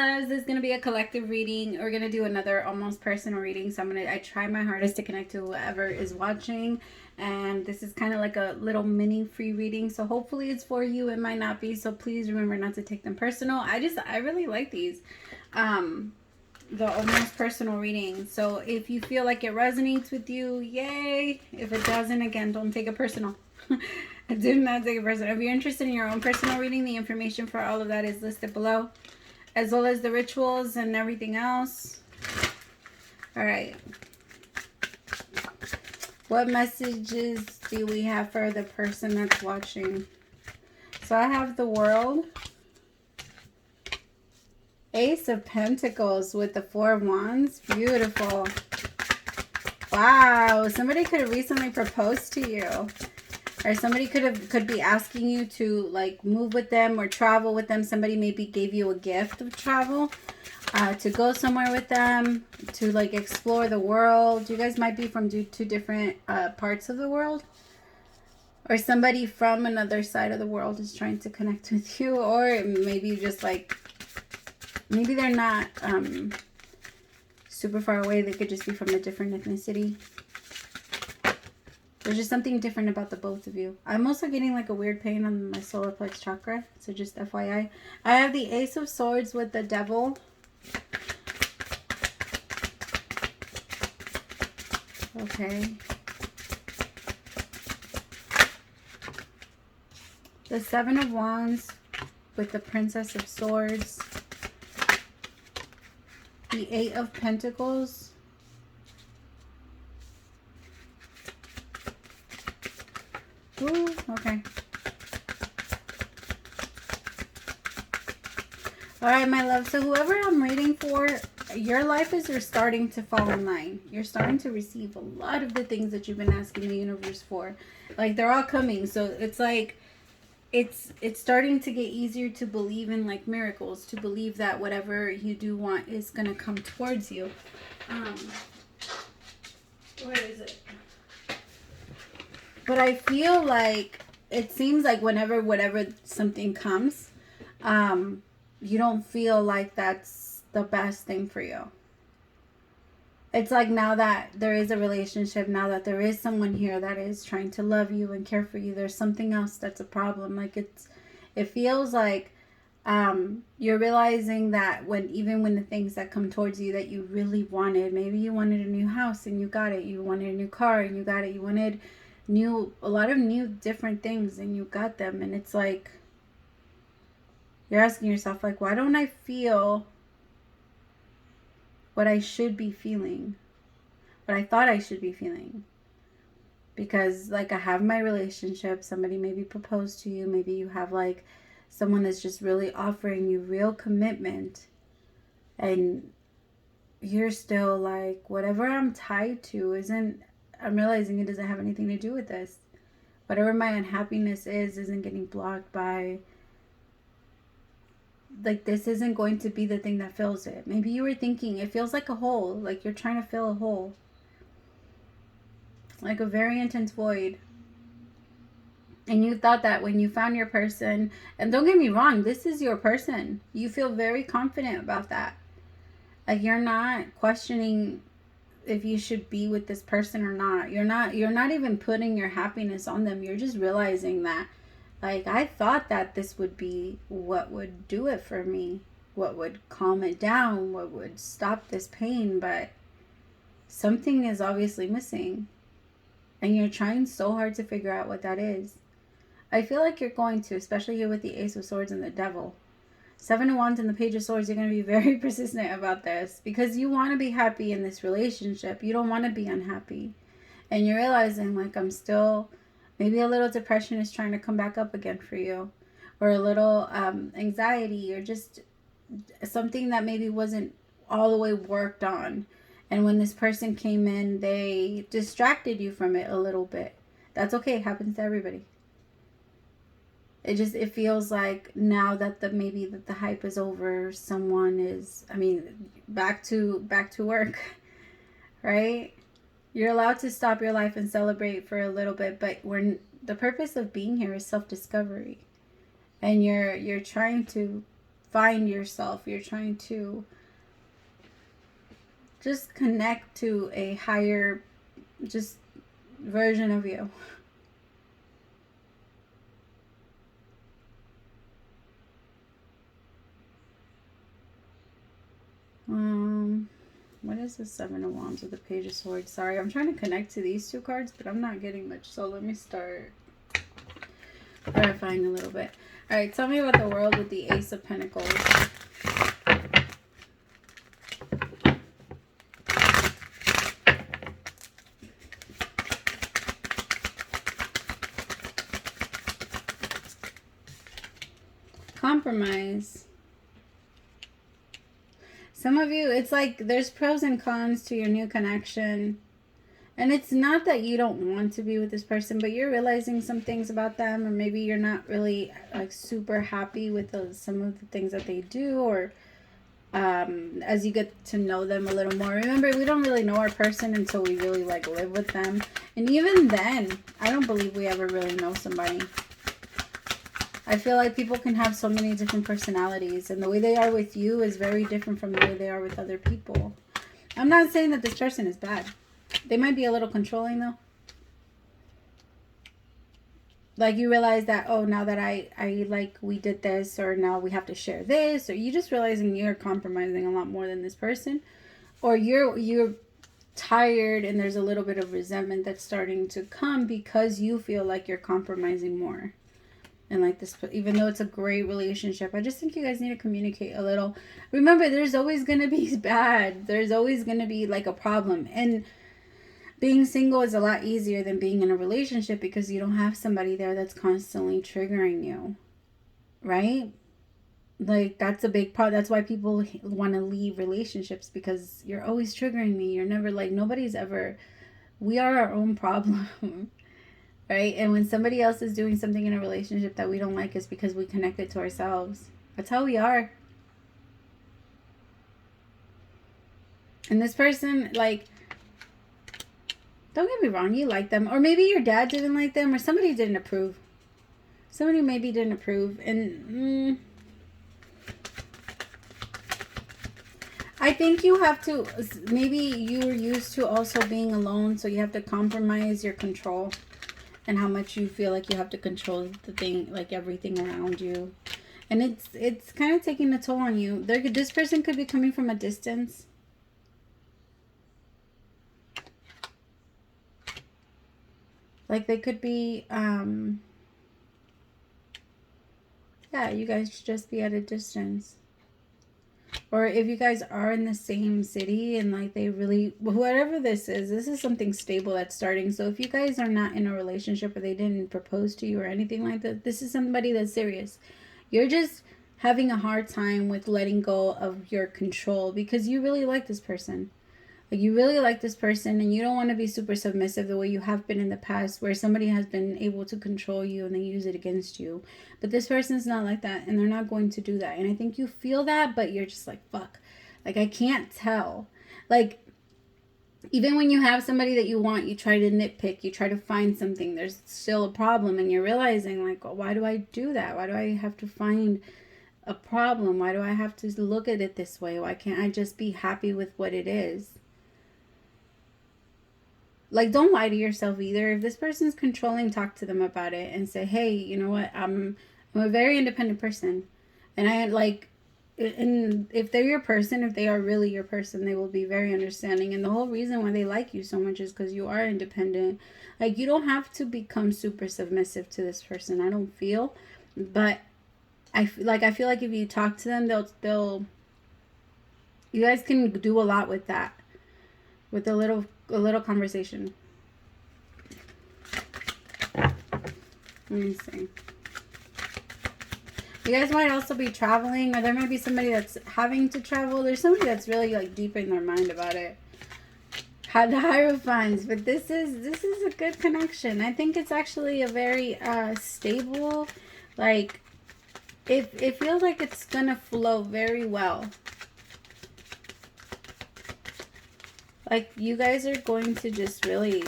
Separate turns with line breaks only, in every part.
loves, this is going to be a collective reading. We're going to do another almost personal reading. So I try my hardest to connect to whoever is watching. And this is kind of like a little mini free reading. So hopefully it's for you. It might not be. So please remember not to take them personal. I really like these. The almost personal reading. So if you feel like it resonates with you, yay. If it doesn't, again, don't take it personal. Do not take it personal. If you're interested in your own personal reading, the information for all of that is listed below, as well as the rituals and everything else. All right. What messages do we have for the person that's watching? So I have the World, Ace of Pentacles with the Four of Wands. Beautiful. Wow. Somebody could have recently proposed to you. Or somebody could be asking you to like move with them or travel with them. Somebody maybe gave you a gift of travel to go somewhere with them, to like explore the world. You guys might be from two different parts of the world. Or somebody from another side of the world is trying to connect with you. Or maybe just like, maybe they're not super far away. They could just be from a different ethnicity. There's just something different about the both of you. I'm also getting like a weird pain on my solar plex chakra. So just FYI. I have the Ace of Swords with the Devil. Okay. The Seven of Wands with the Princess of Swords. The Eight of Pentacles. Ooh, okay. All right, my love. So whoever I'm reading for, your life is you're starting to fall in line. You're starting to receive a lot of the things that you've been asking the universe for. Like, they're all coming. So it's like, it's starting to get easier to believe in like miracles, to believe that whatever you do want is going to come towards you. Where is it? But I feel like it seems like whatever something comes, you don't feel like that's the best thing for you. It's like now that there is a relationship, now that there is someone here that is trying to love you and care for you, there's something else that's a problem. Like it feels like you're realizing that even when the things that come towards you that you really wanted, maybe you wanted a new house and you got it, you wanted a new car and you got it, you wanted a lot of new different things and you got them, and it's like you're asking yourself like, why don't I feel what I should be feeling, what I thought I should be feeling? Because like I have my relationship, somebody maybe proposed to you, maybe you have like someone that's just really offering you real commitment, and you're still like, whatever I'm tied to I'm realizing it doesn't have anything to do with this. Whatever my unhappiness isn't getting blocked by, like, this isn't going to be the thing that fills it. Maybe you were thinking it feels like a hole, like you're trying to fill a hole, like a very intense void. And you thought that when you found your person, and don't get me wrong, this is your person. You feel very confident about that. Like, you're not questioning if you should be with this person or not. You're not even putting your happiness on them. You're just realizing that, like, I thought that this would be what would do it for me, what would calm it down, what would stop this pain, but something is obviously missing. And you're trying so hard to figure out what that is. I feel like you're going to, especially here with the Ace of Swords and the Devil. Seven of Wands and the Page of Swords, you're going to be very persistent about this because you want to be happy in this relationship. You don't want to be unhappy. And you're realizing, like, I'm still, maybe a little depression is trying to come back up again for you. Or a little anxiety, or just something that maybe wasn't all the way worked on. And when this person came in, they distracted you from it a little bit. That's okay. It happens to everybody. It feels like now that the hype is over, someone is, back to work, right? You're allowed to stop your life and celebrate for a little bit, but the purpose of being here is self-discovery. And you're trying to find yourself. You're trying to just connect to a higher just version of you. What is the Seven of Wands with the Page of Swords? Sorry, I'm trying to connect to these two cards, but I'm not getting much. So let me start clarifying a little bit. All right, tell me about the world with the Ace of Pentacles. Compromise. Some of you, it's like there's pros and cons to your new connection. And it's not that you don't want to be with this person, but you're realizing some things about them, or maybe you're not really like super happy with some of the things that they do, or as you get to know them a little more. Remember, we don't really know our person until we really like live with them. And even then, I don't believe we ever really know somebody. I feel like people can have so many different personalities, and the way they are with you is very different from the way they are with other people. I'm not saying that this person is bad. They might be a little controlling though. Like you realize that, oh, now that I like we did this, or now we have to share this, or you just realizing you're compromising a lot more than this person, or you're tired and there's a little bit of resentment that's starting to come because you feel like you're compromising more. And like this, even though it's a great relationship, I just think you guys need to communicate a little. Remember, there's always going to be bad. There's always going to be like a problem. And being single is a lot easier than being in a relationship because you don't have somebody there that's constantly triggering you. Right? Like that's a big part. That's why people want to leave relationships, because you're always triggering me. You're never like, nobody's ever, we are our own problem. Right? And when somebody else is doing something in a relationship that we don't like, is because we connected to ourselves. That's how we are. And this person, like, don't get me wrong, you like them. Or maybe your dad didn't like them, or somebody didn't approve. Somebody maybe didn't approve. And I think you have to, maybe you're used to also being alone, so you have to compromise your control. And how much you feel like you have to control the thing, like everything around you. And it's kind of taking a toll on you. This person could be coming from a distance. Like they could be, yeah, you guys should just be at a distance. Or if you guys are in the same city and like they really, whatever this is something stable that's starting. So if you guys are not in a relationship, or they didn't propose to you or anything like that, this is somebody that's serious. You're just having a hard time with letting go of your control because you really like this person. Like you really like this person, and you don't want to be super submissive the way you have been in the past, where somebody has been able to control you and they use it against you. But this person's not like that, and they're not going to do that. And I think you feel that, but you're just like, fuck. Like, I can't tell. Like, even when you have somebody that you want, you try to nitpick, you try to find something, there's still a problem, and you're realizing, like, oh, why do I do that? Why do I have to find a problem? Why do I have to look at it this way? Why can't I just be happy with what it is? Like, don't lie to yourself either. If this person's controlling, talk to them about it and say, hey, you know what? I'm a very independent person. And I like, and if they're your person, if they are really your person, they will be very understanding. And the whole reason why they like you so much is because you are independent. Like, you don't have to become super submissive to this person, I don't feel. But I feel like if you talk to them, they'll you guys can do a lot with that. With a little conversation. Let me see. You guys might also be traveling, or there might be somebody that's having to travel. There's somebody that's really like deep in their mind about it. Had the Hierophants, but this is a good connection. I think it's actually a very stable, like it feels like it's gonna flow very well. Like, you guys are going to just really...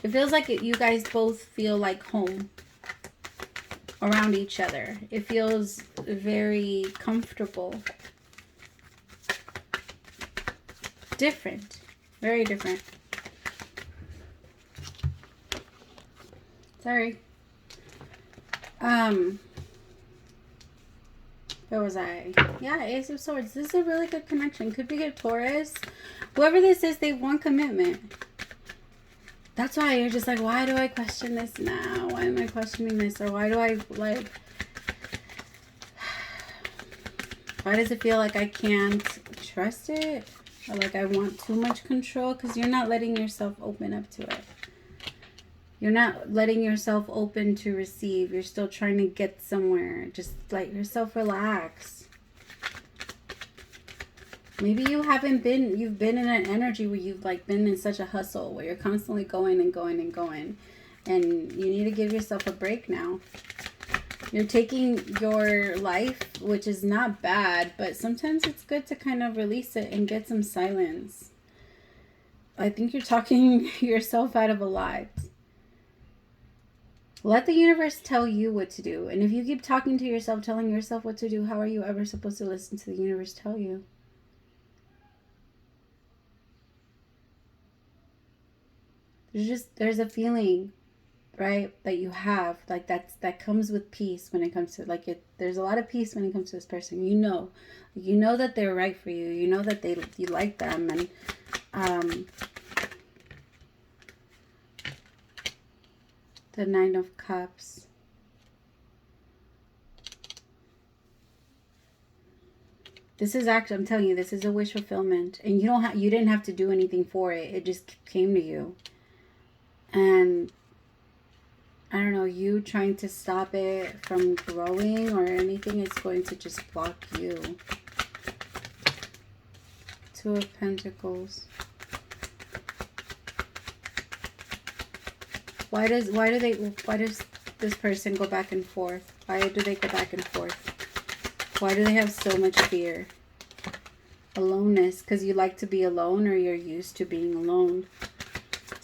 It feels like you guys both feel like home. around each other. It feels very comfortable. Different. Very different. Sorry. Where was I? Yeah, Ace of Swords. This is a really good connection. Could be a Taurus. Whoever this is, they want commitment. That's why you're just like, why do I question this now? Why am I questioning this? Or why do I, like, why does it feel like I can't trust it? Or like I want too much control? Because you're not letting yourself open up to it. You're not letting yourself open to receive. You're still trying to get somewhere. Just let yourself relax. Maybe you've been in an energy where you've like been in such a hustle where you're constantly going and going and going. And you need to give yourself a break now. You're taking your life, which is not bad, but sometimes it's good to kind of release it and get some silence. I think you're talking yourself out of a lot. Let the universe tell you what to do. And if you keep talking to yourself, telling yourself what to do, how are you ever supposed to listen to the universe tell you? There's a feeling, right, that you have, like that comes with peace when it comes to, like, there's a lot of peace when it comes to this person. You know that they're right for you. You know that you like them. And the Nine of Cups. This is actually, I'm telling you, this is a wish fulfillment. And you didn't have to do anything for it. It just came to you. And I don't know, you trying to stop it from growing or anything is going to just block you. Two of Pentacles. Why does this person go back and forth? Why do they go back and forth? Why do they have so much fear? Aloneness, because you like to be alone or you're used to being alone.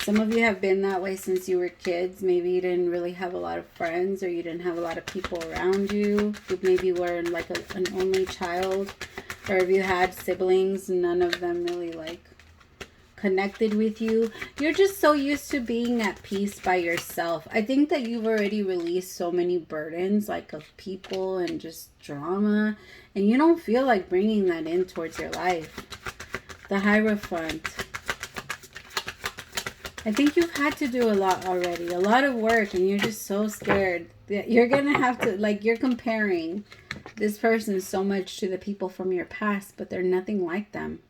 Some of you have been that way since you were kids. Maybe you didn't really have a lot of friends or you didn't have a lot of people around you. You maybe were like an only child. Or if you had siblings, none of them really like connected with you. You're just so used to being at peace by yourself. I think that you've already released so many burdens, like of people and just drama, and you don't feel like bringing that in towards your life. The Hierophant. I think you've had to do a lot already, a lot of work, and you're just so scared that you're gonna have to, like, you're comparing this person so much to the people from your past, but they're nothing like them.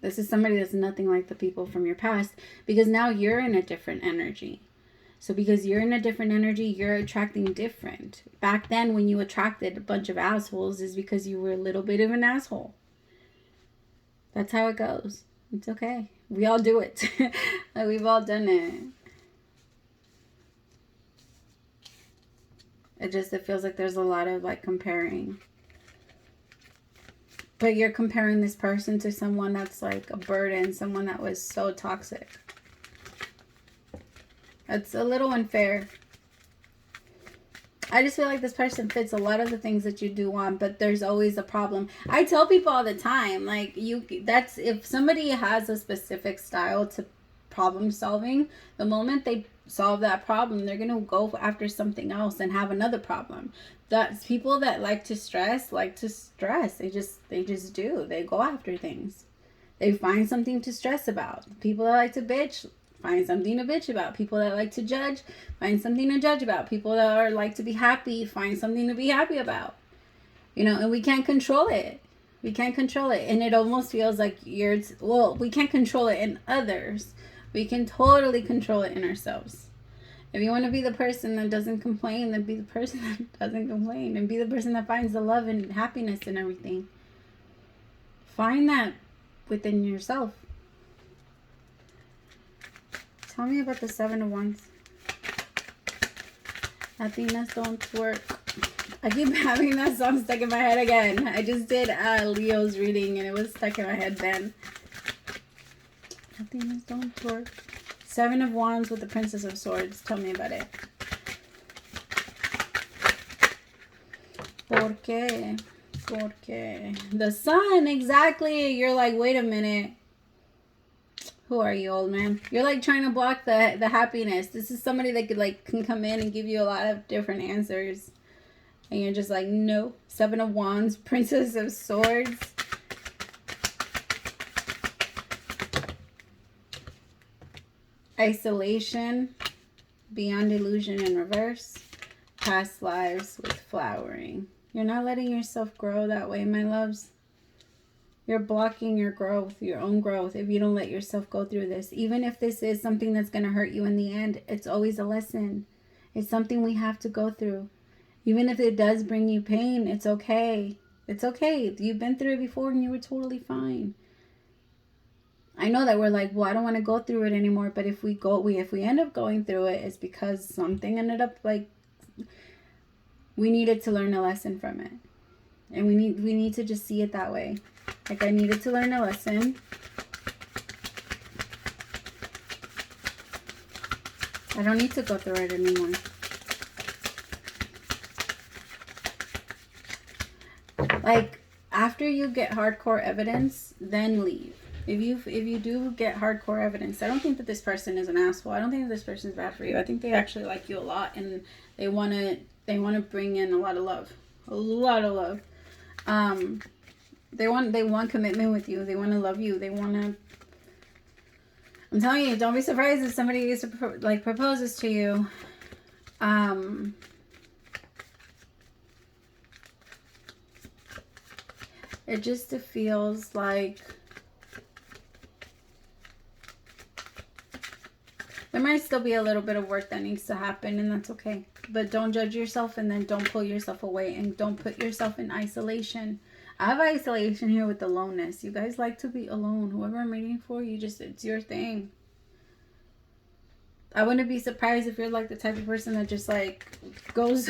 This is somebody that's nothing like the people from your past, because now you're in a different energy. So because you're in a different energy, you're attracting different. Back then, when you attracted a bunch of assholes, is because you were a little bit of an asshole. That's how it goes. It's okay. We all do it. Like, we've all done it. It feels like there's a lot of like comparing. But you're comparing this person to someone that's like a burden, someone that was so toxic. That's a little unfair. I just feel like this person fits a lot of the things that you do want, but there's always a problem. I tell people all the time, like, if somebody has a specific style to problem solving, the moment they solve that problem, they're going to go after something else and have another problem. That's people that like to stress. They just do. They go after things. They find something to stress about. People that like to bitch, find something to bitch about. People that like to judge, find something to judge about. People that like to be happy, find something to be happy about. You know, and we can't control it. We can't control it. And it almost feels like we can't control it in others. We can totally control it in ourselves. If you want to be the person that doesn't complain, then be the person that doesn't complain. And be the person that finds the love and happiness and everything. Find that within yourself. Tell me about the Seven of Wands. Happiness don't work. I keep having that song stuck in my head again. I just did Leo's reading and it was stuck in my head then. Happiness don't work. Seven of Wands with the Princess of Swords. Tell me about it. ¿Por qué? ¿Por qué? The Sun, exactly. You're like, wait a minute. Who are you, old man? You're like trying to block the happiness. This is somebody that can come in and give you a lot of different answers. And you're just like, no. 7 of Wands, Princess of Swords. Isolation, beyond illusion in reverse. Past lives with flowering. You're not letting yourself grow that way, my loves. You're blocking your growth, your own growth, if you don't let yourself go through this. Even if this is something that's going to hurt you in the end, it's always a lesson. It's something we have to go through. Even if it does bring you pain, it's okay. It's okay. You've been through it before and you were totally fine. I know that we're like, well, I don't want to go through it anymore. But if we end up going through it, it's because something ended up like, we needed to learn a lesson from it. And we need to just see it that way. Like, I needed to learn a lesson. I don't need to go through it anymore. Like, after you get hardcore evidence, then leave. If you do get hardcore evidence, I don't think that this person is an asshole. I don't think that this person is bad for you. I think they actually like you a lot, and they want to bring in a lot of love. A lot of love. They want commitment with you. They want to love you. They want to. I'm telling you, don't be surprised if somebody proposes to you. It just feels like there might still be a little bit of work that needs to happen, and that's okay. But don't judge yourself, and then don't pull yourself away, and don't put yourself in isolation. I have isolation here with aloneness. You guys like to be alone. Whoever I'm reading for, it's your thing. I wouldn't be surprised if you're like the type of person that just like goes,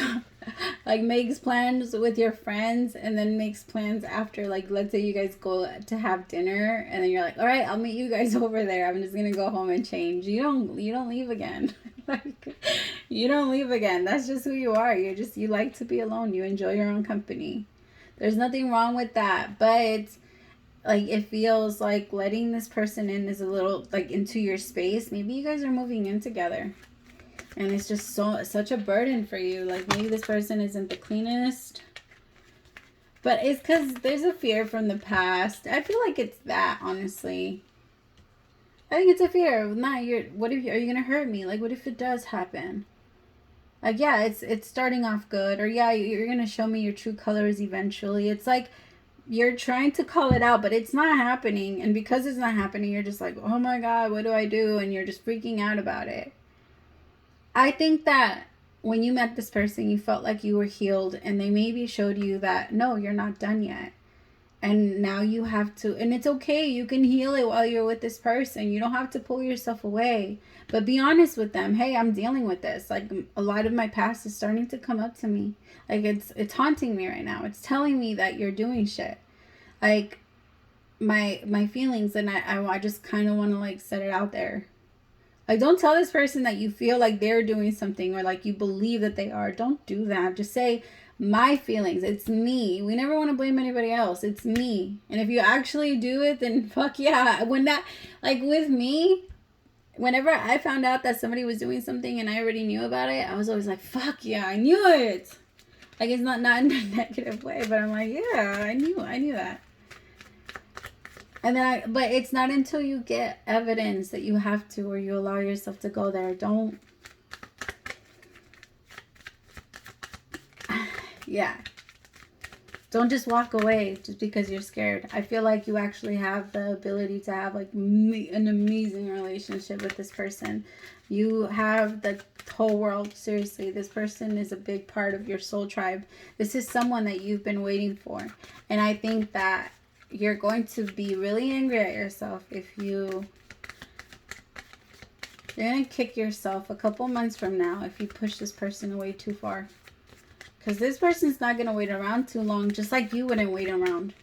like makes plans with your friends and then makes plans after, like, let's say you guys go to have dinner and then you're like, all right, I'll meet you guys over there. I'm just going to go home and change. You don't leave again. Like, you don't leave again. That's just who you are. You like to be alone. You enjoy your own company. There's nothing wrong with that, but like, it feels like letting this person in is a little like into your space. Maybe you guys are moving in together and it's just such a burden for you. Like, maybe this person isn't the cleanest, but it's because there's a fear from the past. I feel like it's that, honestly. I think it's a fear of, are you gonna hurt me? Like, what if it does happen? Like, yeah, it's starting off good, or yeah, you're gonna show me your true colors eventually. It's like you're trying to call it out, but it's not happening. And because it's not happening, you're just like, oh my God, what do I do? And you're just freaking out about it. I think that when you met this person, you felt like you were healed, and they maybe showed you that, no, you're not done yet. And now you have to, and it's okay. You can heal it while you're with this person. You don't have to pull yourself away, but be honest with them. Hey, I'm dealing with this. Like, a lot of my past is starting to come up to me. Like, it's haunting me right now. It's telling me that you're doing shit. Like, my feelings, and I just kind of want to like set it out there. Like, don't tell this person that you feel like they're doing something or like you believe that they are. Don't do that. Just say, my feelings, it's me. We never want to blame anybody else. It's me. And if you actually do it, then fuck yeah. When that, like with me, whenever I found out that somebody was doing something and I already knew about it, I was always like, fuck yeah, I knew it. Like, it's not in a negative way, but I'm like, yeah, I knew that. And then but it's not until you get evidence that you have to, or you allow yourself to go there. Don't. Yeah. Don't just walk away just because you're scared. I feel like you actually have the ability to have like an amazing relationship with this person. You have the whole world. Seriously, this person is a big part of your soul tribe. This is someone that you've been waiting for. And I think that you're going to be really angry at yourself if you're going to kick yourself a couple months from now if you push this person away too far. Because this person's not going to wait around too long, just like you wouldn't wait around,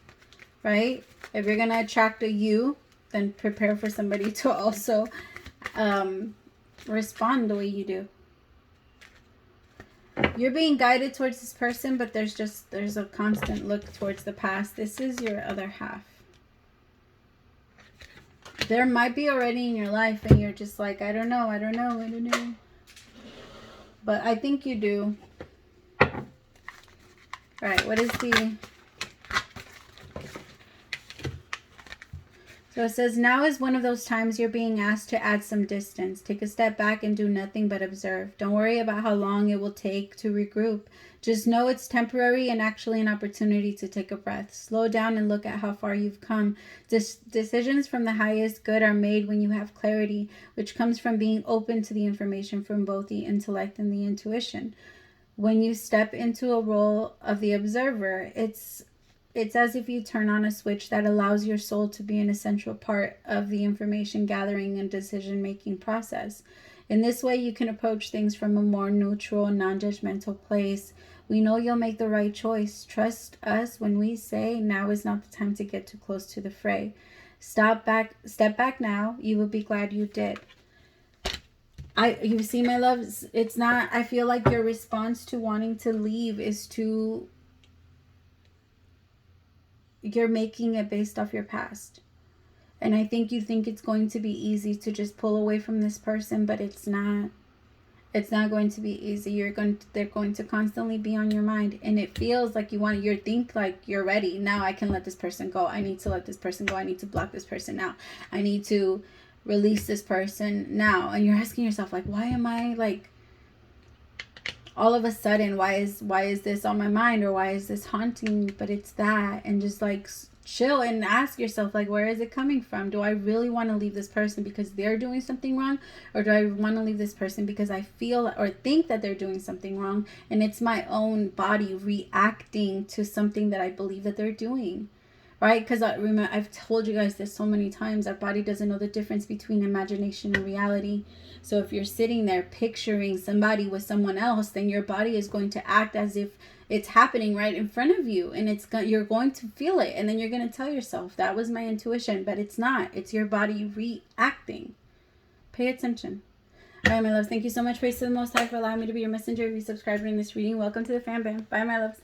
right? If you're going to attract a you, then prepare for somebody to also respond the way you do. You're being guided towards this person, but there's a constant look towards the past. This is your other half. There might be already in your life and you're just like, I don't know. But I think you do. All right, what is the... So it says, now is one of those times you're being asked to add some distance. Take a step back and do nothing but observe. Don't worry about how long it will take to regroup. Just know it's temporary and actually an opportunity to take a breath. Slow down and look at how far you've come. Decisions from the highest good are made when you have clarity, which comes from being open to the information from both the intellect and the intuition. When you step into a role of the observer, it's as if you turn on a switch that allows your soul to be an essential part of the information gathering and decision making process. In this way, you can approach things from a more neutral, non-judgmental place. We know you'll make the right choice. Trust us when we say now is not the time to get too close to the fray. Step back now. You will be glad you did. You see, my loves, it's not, I feel like your response to wanting to leave is to, you're making it based off your past. And I think you think it's going to be easy to just pull away from this person, but it's not. It's not going to be easy. They're going to constantly be on your mind, and it feels like you think like you're ready. Now I can let this person go. I need to let this person go. I need to block this person now. I need to release this person now. And you're asking yourself, like, why am I like all of a sudden, why is this on my mind, or why is this haunting me? But it's that. And just like chill and ask yourself, like, where is it coming from? Do I really want to leave this person because they're doing something wrong, or do I want to leave this person because I feel or think that they're doing something wrong, and it's my own body reacting to something that I believe that they're doing? Right? Because remember, I've told you guys this so many times, our body doesn't know the difference between imagination and reality. So if you're sitting there picturing somebody with someone else, then your body is going to act as if it's happening right in front of you, and you're going to feel it, and then you're going to tell yourself, that was my intuition, but it's not. It's your body reacting. Pay attention. All right, my loves, thank you so much. Praise to the Most High for allowing me to be your messenger. If you subscribed in this reading, welcome to the fan band. Bye, my loves.